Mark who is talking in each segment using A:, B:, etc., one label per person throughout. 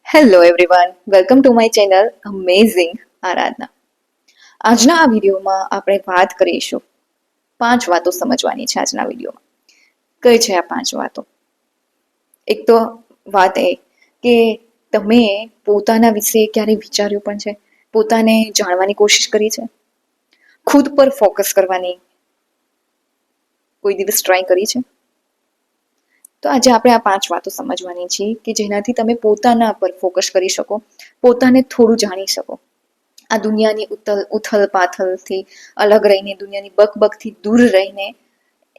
A: Hello everyone, welcome to my channel amazing Aradhana. આજના આ વિડીયોમાં આપણે વાત કરીશું 5 વાતો સમજવાની છે. આજના વિડીયોમાં કઈ છે આ 5 વાતો? એક તો વાત એ કે તમે પોતાના વિશે ક્યારેય વિચાર્યું પણ છે? પોતાને જાણવાની કોશિશ કરી છે? ખુદ પર ફોકસ કરવાની કોઈ દિવસ ટ્રાય કરી છે? તો આજે આપણે આ 5 વાતો સમજવાની છે કે જેનાથી તમે પોતાના પર ફોકસ કરી શકો, પોતાને થોડું જાણી શકો. આ દુનિયાની ઉથલ પાથલથી અલગ રહીને, દુનિયાની બકબકથી દૂર રહીને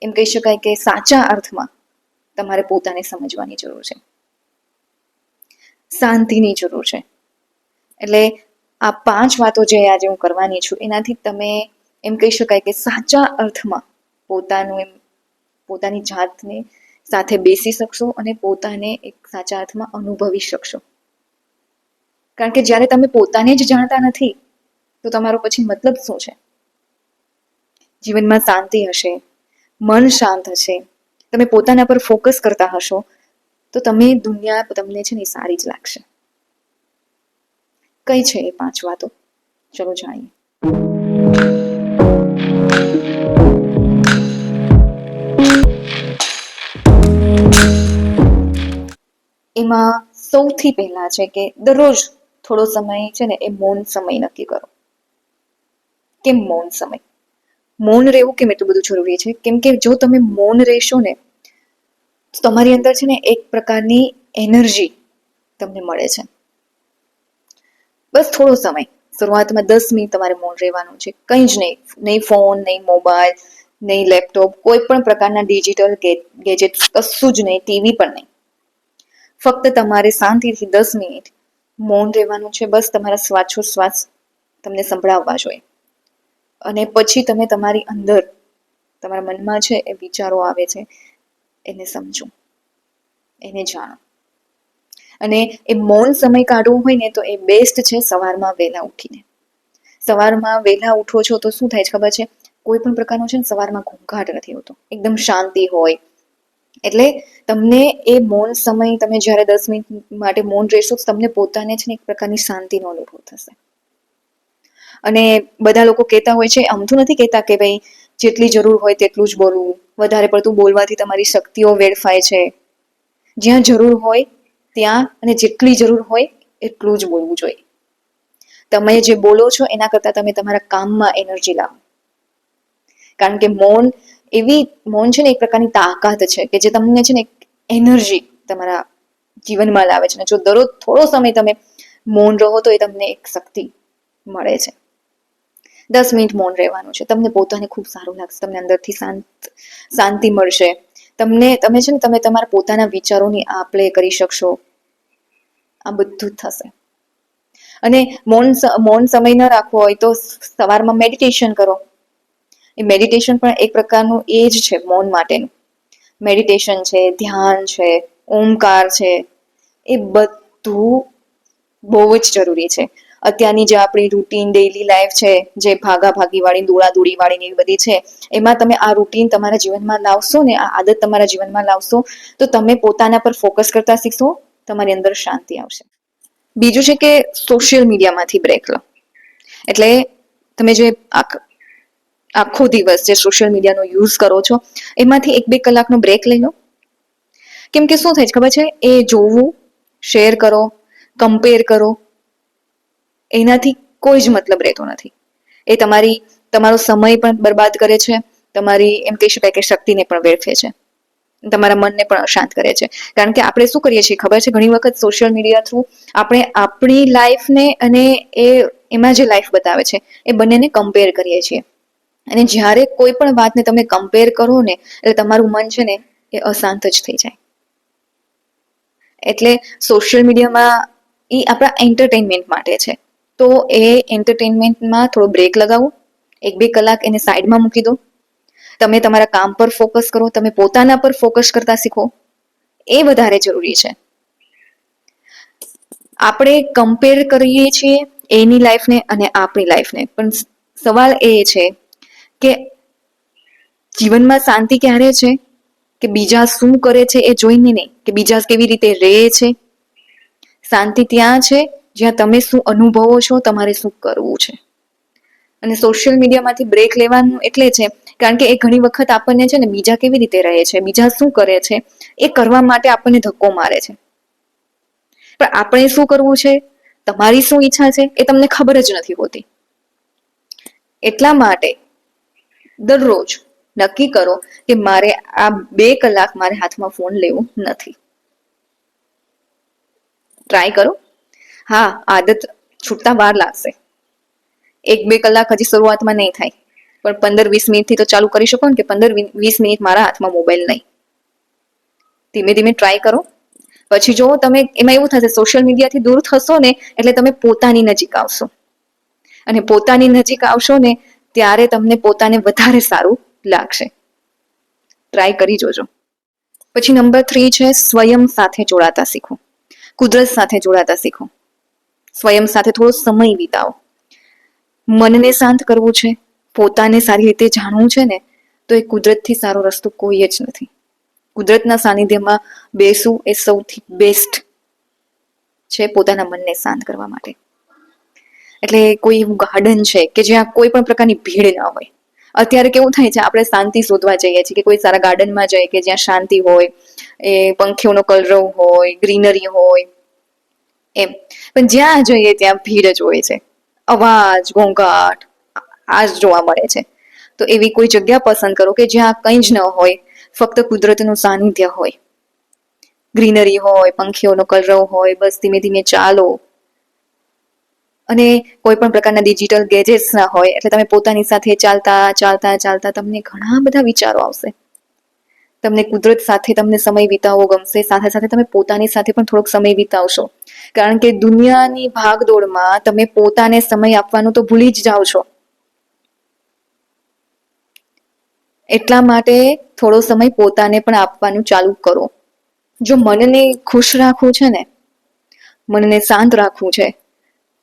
A: એમ કહી શકાય કે સાચા અર્થમાં તમારે પોતાને સમજવાની જરૂર છે, શાંતિની જરૂર છે. એટલે આ 5 વાતો જે આજે હું કરવાની છું એનાથી તમે એમ કહી શકાય કે સાચા અર્થમાં પોતાની જાતને સાથે બેસી શકશો અને પોતાને એક સાચા અર્થમાં અનુભવી શકશો. કારણ કે જ્યારે તમે પોતાને જ જાણતા નથી તો તમારો પછી મતલબ શું છે? જીવનમાં શાંતિ હશે, મન શાંત હશે, તમે પોતાના પર ફોકસ કરતા હશો તો દુનિયા તમને છે ને સારી જ લાગશે. કઈ છે એ 5 વાતો? ચલો જાણીએ. એમાં સૌથી પહેલા છે કે દરરોજ થોડો સમય છે ને એ મૌન સમય નક્કી કરો. કેમ મૌન સમય? મૌન રહેવું કેમ એટલું બધું જરૂરી છે? કેમ કે જો તમે મૌન રહેશો ને તો તમારી અંદર છે ને એક પ્રકારની એનર્જી તમને મળે છે. બસ થોડો સમય, શરૂઆતમાં 10 મિનિટ તમારે મૌન રહેવાનું છે. કંઈ જ નહીં, નહીં ફોન, નહીં મોબાઈલ, નહીં લેપટોપ, કોઈ પણ પ્રકારના ડિજિટલ ગેજેટ, કશું જ નહીં, ટીવી પણ નહીં. ફક્ત તમારે શાંતિથી 10 મિનિટ મૌન રહેવાનું છે. બસ તમારા શ્વાસોશ્વાસ તમને સંભળાવવા જોઈએ. અને પછી તમે તમારી અંદર, તમારા મનમાં છે એ વિચારો આવે છે એને સમજો, એને જાણો. અને એ મૌન સમય કાઢવો હોય ને તો એ બેસ્ટ છે સવારમાં વહેલા ઉઠીને. સવારમાં વહેલા ઉઠો છો તો શું થાય છે ખબર છે? કોઈ પણ પ્રકારનો છે ને સવારમાં ઘોંઘાટ નથી હોતો, એકદમ શાંતિ હોય. એટલે તમને એ મૌન સમય, તમે જ્યારે 10 મિનિટ માટે મૌન રહેશો તો તમને પોતાને છે ને એક પ્રકારની શાંતિનો અનુભવ થશે. અને બધા લોકો કહેતા હોય છે, આમતું નથી કહેતા કે ભાઈ જેટલી જરૂર હોય તેટલું જ બોલવું, વધારે પડતું બોલવાથી તમારી શક્તિઓ વેડફાય છે. જ્યાં જરૂર હોય ત્યાં અને જેટલી જરૂર હોય એટલું જ બોલવું જોઈએ. તમે જે બોલો છો એના કરતાં તમે તમારા કામમાં એનર્જી લાવો. કારણ કે મૌન છે ને એક પ્રકારની તાકાત છે કે જે તમને છે ને એનર્જી તમારા જીવનમાં લાવે છે. જો દરરોજ થોડો સમય તમે મૌન રહો તો એ તમને એક શક્તિ મળે છે. 10 મિનિટ મૌન રહેવાનું છે. તમને પોતાને ખૂબ સારું લાગશે, તમને અંદરથી શાંતિ મળશે. તમે છે ને તમે તમારા પોતાના વિચારોની આપ-લે કરી શકશો. આ બધું જ થશે. અને મૌન સમય ન રાખવો હોય તો સવારમાં મેડિટેશન કરો. એ મેડિટેશન પણ એક પ્રકારનું એ જ છે મૌન માટેનું. મેડિટેશન છે, ધ્યાન છે, ઓમકાર છે, એ બધું બહુ જ જરૂરી છે. અત્યારની જે આપણી રૂટીન ડેઈલી લાઈફ છે, જે ભાગાભાગી વાળી, દોડાદોડી વાળી એવી બધી છે, એમાં તમે આ રૂટીન તમારા જીવનમાં લાવશો ને, આ આદત તમારા જીવનમાં લાવશો તો તમે પોતાના પર ફોકસ કરતા શીખશો, તમારી અંદર શાંતિ આવશે. બીજું છે કે સોશિયલ મીડિયામાંથી બ્રેક લો. એટલે તમે જે આખો દિવસ જે સોશિયલ મીડિયાનો યુઝ કરો છો એમાંથી 1-2 કલાકનો બ્રેક લઈ લો. કેમ કે શું થાય છે ખબર છે? એ જોવું, શેર કરો, કમ્પેર કરો, એનાથી કોઈ જ મતલબ રહેતો નથી. એ તમારો સમય પણ બરબાદ કરે છે, તમારી એમ કહી શકાય કે શક્તિને પણ વેડફે છે, તમારા મનને પણ અશાંત કરે છે. કારણ કે આપણે શું કરીએ છીએ ખબર છે? ઘણી વખત સોશિયલ મીડિયા થ્રુ આપણે આપણી લાઈફને અને એમાં જે લાઈફ બતાવે છે એ બંનેને કમ્પેર કરીએ છીએ. અને જ્યારે કોઈ પણ વાતને તમે કમ્પેર કરો ને એટલે તમારું મન છે ને એ અશાંત જ થઈ જાય. એટલે સોશિયલ મીડિયામાં એ આપણા એન્ટરટેનમેન્ટ માટે છે. તો એ એન્ટરટેનમેન્ટમાં થોડો બ્રેક લગાવો, 1-2 કલાક એને સાઈડમાં મૂકી દો. તમે તમારા કામ પર ફોકસ કરો, તમે પોતાના પર ફોકસ કરતા શીખો. એ વધારે જરૂરી છે. આપણે કમ્પેર કરીએ છીએ એની લાઈફને અને આપણી લાઈફને, પણ સવાલ એ છે કે જીવનમાં શાંતિ ક્યારે છે? કે બીજા શું કરે છે એ જોઈને નહીં, કે બીજા કેવી રીતે રહે છે. શાંતિ ત્યાં છે જ્યાં તમે શું અનુભવો છો, તમારે શું કરવું છે. અને સોશિયલ મીડિયામાંથી બ્રેક લેવાનું એટલે છે કારણ કે એ ઘણી વખત આપણને છે ને બીજા કેવી રીતે રહે છે, બીજા શું કરે છે એ કરવા માટે આપણને ધક્કો મારે છે. પણ આપણે શું કરવું છે, તમારી શું ઈચ્છા છે એ તમને ખબર જ નથી હોતી. એટલા માટે દરરોજ નક્કી કરો કે મારે આ 2 કલાક મારે હાથમાં ફોન લેવું નથી. ટ્રાય કરો. હા, આદત છૂટતા વાર લાગશે. 1-2 કલાક હજી શરૂઆતમાં નહીં થાય, પણ 15-20 મિનિટથી તો ચાલુ કરી શકો ને કે 15-20 મિનિટ મારા હાથમાં મોબાઈલ નહીં. ધીમે ધીમે ટ્રાય કરો. પછી જો તમે એમાં એવું થશે, સોશિયલ મીડિયાથી દૂર થશો ને એટલે તમે પોતાની નજીક આવશો, અને પોતાની નજીક આવશો ને ત્યારે તમને પોતાને વધારે સારું લાગશે. ટ્રાય કરી જોજો. પછી નંબર 3 છે સ્વયં સાથે જોડાતા શીખો. કુદરત સાથે જોડાતા શીખો. સ્વયં સાથે થોડો સમય વિતાવો. મનને શાંત કરવું છે, પોતાને સારી રીતે જાણવું છે ને, તો એ કુદરતથી સારો રસ્તો કોઈ જ નથી. કુદરતના સાનિધ્યમાં બેસવું એ સૌથી બેસ્ટ છે પોતાના મનને શાંત કરવા માટે. એટલે કોઈ એવું ગાર્ડન છે કે જ્યાં કોઈ પણ પ્રકારની ભીડ ના હોય. અત્યારે કેવું થાય છે, આપણે શાંતિ શોધવા જઈએ છીએ કે કોઈ સારા ગાર્ડનમાં જઈએ કે જ્યાં શાંતિ હોય, એ પંખીઓનો કલરવ હોય, ગ્રીનરી હોય એમ. પણ જ્યાં જઈએ ત્યાં ભીડ જ હોય છે, અવાજ, ઘોંઘાટ આ જ જોવા મળે છે. તો એવી કોઈ જગ્યા પસંદ કરો કે જ્યાં કંઈ જ ન હોય, ફક્ત કુદરતનું સાનિધ્ય હોય, ગ્રીનરી હોય, પંખીઓનો કલરવ હોય. બસ ધીમે ધીમે ચાલો, અને કોઈ પણ પ્રકારના ડિજિટલ ગેજેટ્સ ના હોય. એટલે તમે પોતાની સાથે ચાલતા ચાલતા ચાલતા તમને ઘણા બધા વિચારો આવશે. તમને કુદરત સાથે તમને સમય વિતાવવો ગમશે. સાથે સાથે તમે પોતાની સાથે પણ થોડોક સમય વિતાવશો, કારણ કે દુનિયાની ભાગદોડમાં તમે પોતાને સમય આપવાનું તો ભૂલી જ જાઓ છો. એટલા માટે થોડો સમય પોતાને પણ આપવાનું ચાલુ કરો. જો મનને ખુશ રાખવું છે ને, મનને શાંત રાખવું છે,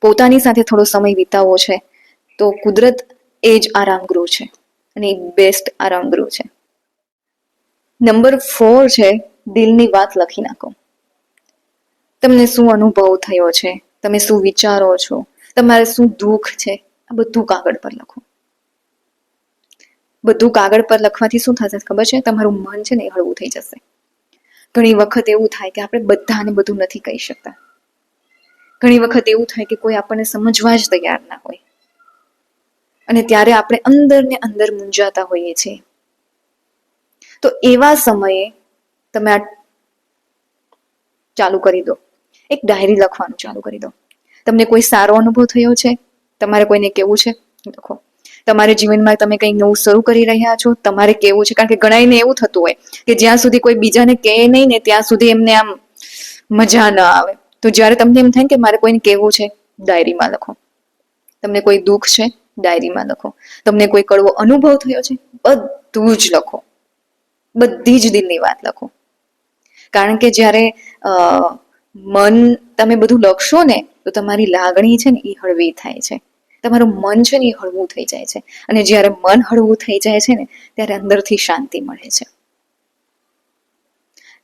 A: પોતાની સાથે થોડો સમય વિતાવવો છે, તો કુદરત એ જ આરામગૃહ છે, અને બેસ્ટ આરામગૃહ છે. નંબર 4 છે દિલની વાત લખી નાખો. તમને શું અનુભવ થયો છે, તમે શું વિચારો છો, તમારે શું દુઃખ છે, આ બધું કાગળ પર લખો. બધું કાગળ પર લખવાથી શું થશે ખબર છે? તમારું મન છે ને એ હળવું થઈ જશે. ઘણી વખત એવું થાય કે આપણે બધાને બધું નથી કહી શકતા. ઘણી વખત એવું થાય કે કોઈ આપણને સમજવા જ તૈયાર ના હોય, અને ત્યારે આપણે અંદર ને અંદર મૂંઝાતા હોઈએ છીએ. તો એવા સમયે તમે આ ચાલુ કરી દો, એક ડાયરી લખવાનું ચાલુ કરી દો. તમને કોઈ સારો અનુભવ થયો છે, તમારે કોઈને કેવું છે, લખો. તમારે જીવનમાં તમે કંઈક નવું શરૂ કરી રહ્યા છો, તમારે કેવું છે. કારણ કે ઘણાને એવું થતું હોય કે જ્યાં સુધી કોઈ બીજાને કહે નહીં ને ત્યાં સુધી એમને આમ મજા ન આવે. તો જ્યારે તમને એમ થાય કે મારે કોઈને કેવું છે, ડાયરીમાં લખો. તમને કોઈ દુઃખ છે, ડાયરીમાં લખો. તમને કોઈ કડવો અનુભવ થયો છે, બધું જ લખો. બધી જ દિલની વાત લખો. કારણ કે જ્યારે મન તમે બધું લખશો ને, તો તમારી લાગણી છે ને એ હળવી થાય છે. તમારું મન છે ને એ હળવું થઈ જાય છે. અને જ્યારે મન હળવું થઈ જાય છે ને, ત્યારે અંદરથી શાંતિ મળે છે.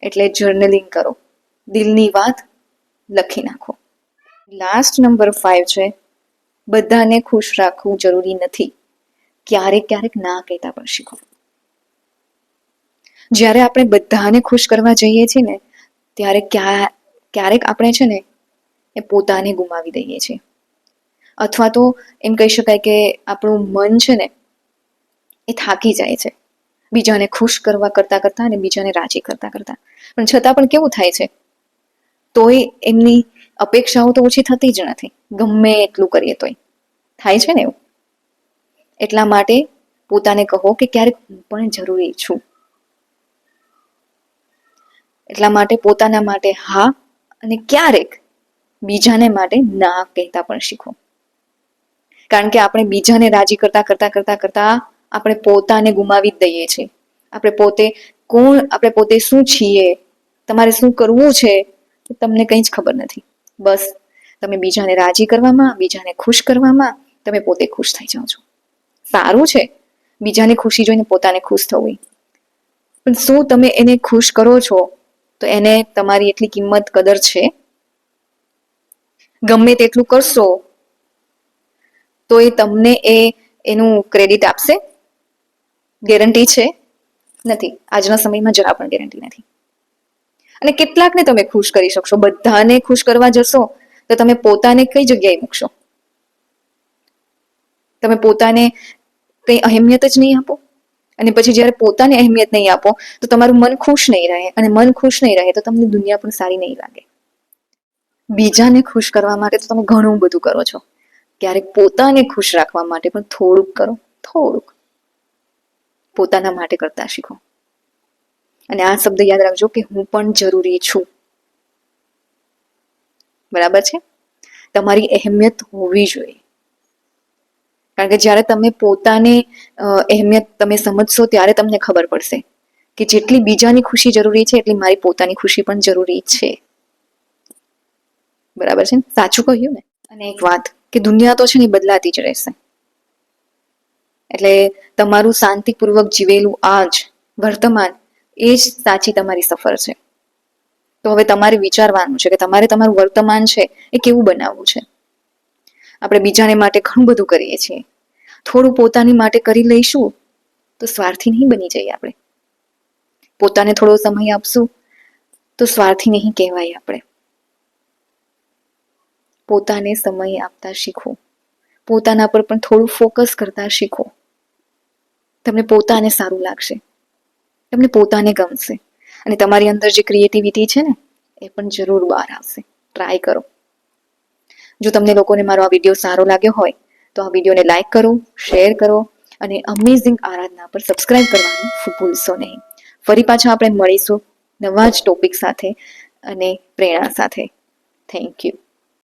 A: એટલે જર્નલિંગ કરો, દિલની વાત લખી નાખો. લાસ્ટ નંબર 5 છે બધાને ખુશ રાખવું જરૂરી નથી, ક્યારેક ક્યારેક ના કહેતા પણ શીખો. જ્યારે આપણે બધાને ખુશ કરવા જઈએ છીએ ને, ત્યારે ક્યારેક આપણે છે ને એ પોતાને ગુમાવી દઈએ છીએ. અથવા તો એમ કહી શકાય કે આપણું મન છે ને એ થાકી જાય છે બીજાને ખુશ કરવા કરતા કરતા અને બીજાને રાજી કરતા કરતા. પણ છતાં પણ કેવું થાય છે, તોય એમની અપેક્ષાઓ તો ઓછી થતી જ નથી, ગમે એટલું કરીએ તોય થાય છે ને એવું. એટલા માટે પોતાને કહો કે ક્યારેક હું પણ જરૂરી છું. એટલા માટે પોતાના માટે હા, અને ક્યારેક બીજાને માટે ના કહેતા પણ શીખો. કારણ કે આપણે બીજાને રાજી કરતા કરતા કરતા કરતા આપણે પોતાને ગુમાવી જ દઈએ છીએ. આપણે પોતે શું છીએ, તમારે શું કરવું છે, તમને કંઈ જ ખબર નથી. બસ તમે બીજાને રાજી કરવામાં, બીજાને ખુશ કરવામાં તમે પોતે ખુશ થઈ જાઓ છો. સારું છે બીજાની ખુશી જોઈને પોતાને ખુશ થવું, પણ શું તમે એને ખુશ કરો છો તો એને તમારી એટલી કિંમત કદર છે? ગમે તેટલું કરશો તો એ તમને એનું ક્રેડિટ આપશે? ગેરંટી છે? નથી. આજના સમયમાં જરા પણ ગેરંટી નથી. અને કેટલાકને તમે ખુશ કરી શકશો? બધાને ખુશ કરવા જશો તો તમે પોતાને કઈ જગ્યાએ મૂકશો? તમે પોતાને કઈ અહેમિયત જ નહીં આપો. અને પછી જ્યારે પોતાને અહેમિયત નહીં આપો તો તમારું મન ખુશ નહીં રહે, અને મન ખુશ નહીં રહે તો તમને દુનિયા પણ સારી નહીં લાગે. બીજાને ખુશ કરવા માટે તો તમે ઘણું બધું કરો છો, ક્યારેક પોતાને ખુશ રાખવા માટે પણ થોડુંક કરો. થોડુંક પોતાના માટે કરતા શીખો. અને આ શબ્દ યાદ રાખજો કે હું પણ જરૂરી છું. બરાબર છે? તમારી અહેમિયત હોવી જોઈએ. કારણ કે જ્યારે તમે પોતાને અહેમિયત તમે સમજશો ત્યારે તમને ખબર પડશે કે જેટલી બીજાની ખુશી જરૂરી છે એટલી મારી પોતાની ખુશી પણ જરૂરી છે. બરાબર છે? સાચું કહ્યું ને? અને એક વાત કે દુનિયા તો છે ને બદલાતી જ રહેશે. એટલે તમારું શાંતિપૂર્વક જીવેલું આજ વર્તમાન એ જ સાચી તમારી સફર છે. તો હવે તમારે વિચારવાનું છે કે તમારે તમારું વર્તમાન છે એ કેવું બનાવવું છે. આપણે બીજાને માટે ઘણું બધું કરીએ છીએ, થોડું પોતાની માટે કરી લઈશું તો સ્વાર્થી નહીં બની જઈએ આપણે. પોતાને થોડો સમય આપશું તો સ્વાર્થી નહીં કહેવાય આપણે. પોતાને સમય આપતા શીખો. પોતાના પર પણ થોડું ફોકસ કરતા શીખો. તમને પોતાને સારું લાગશે, તમને પોતાને ગમશે, અને તમારી અંદર જે ક્રિએટિવિટી છે ને એ પણ જરૂર બહાર આવશે. ટ્રાય કરો. જો તમને લોકોને મારો આ વિડીયો સારો લાગ્યો હોય તો આ વિડીયોને લાઈક કરો, શેર કરો, અને અમેઝિંગ આરાધના પર સબસ્ક્રાઇબ કરવાનું ભૂલશો નહીં. ફરી પાછા આપણે મળીશું નવા જ ટોપિક સાથે અને પ્રેરણા સાથે. Thank you.